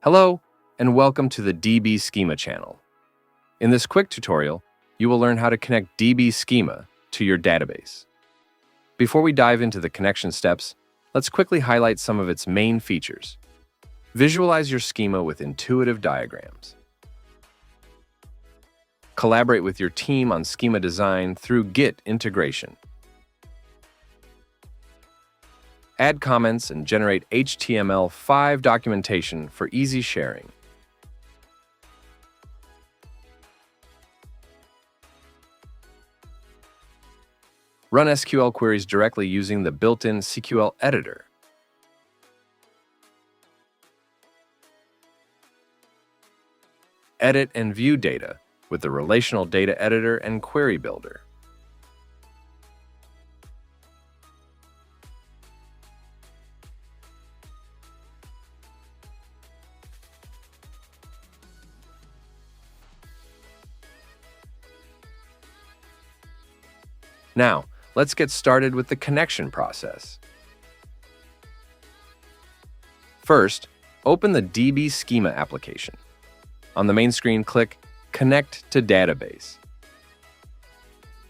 Hello, and welcome to the DbSchema channel. In this quick tutorial, you will learn how to connect DbSchema to your database. Before we dive into the connection steps, let's quickly highlight some of its main features. Visualize your schema with intuitive diagrams. Collaborate with your team on schema design through Git integration. Add comments and generate HTML5 documentation for easy sharing. Run SQL queries directly using the built-in SQL Editor. Edit and view data with the Relational Data Editor and Query Builder. Now, let's get started with the connection process. First, open the DbSchema application. On the main screen, click Connect to Database.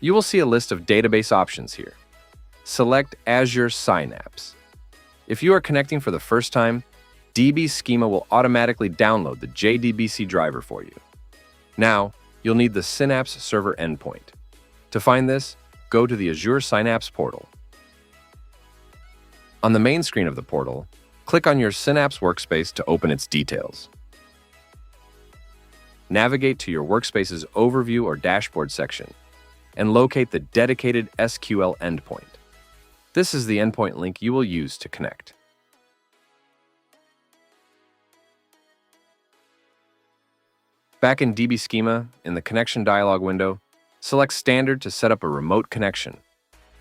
You will see a list of database options here. Select Azure Synapse. If you are connecting for the first time, DbSchema will automatically download the JDBC driver for you. Now, you'll need the Synapse server endpoint. To find this, go to the Azure Synapse portal. On the main screen of the portal, click on your Synapse workspace to open its details. Navigate to your workspace's overview or dashboard section and locate the dedicated SQL endpoint. This is the endpoint link you will use to connect. Back in DbSchema, in the connection dialog window, select Standard to set up a remote connection.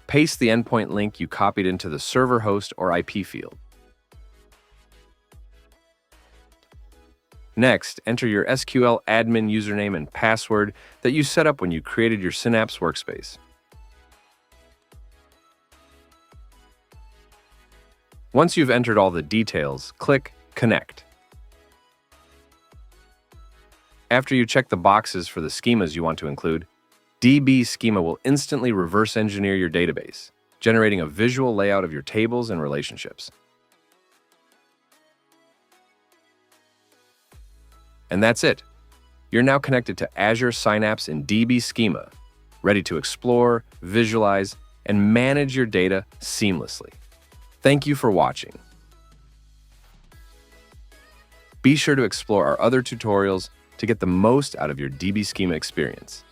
Paste the endpoint link you copied into the server host or IP field. Next, enter your SQL admin username and password that you set up when you created your Synapse workspace. Once you've entered all the details, click Connect. After you check the boxes for the schemas you want to include, DbSchema will instantly reverse engineer your database, generating a visual layout of your tables and relationships. And that's it. You're now connected to Azure Synapse in DbSchema, ready to explore, visualize, and manage your data seamlessly. Thank you for watching. Be sure to explore our other tutorials to get the most out of your DbSchema experience.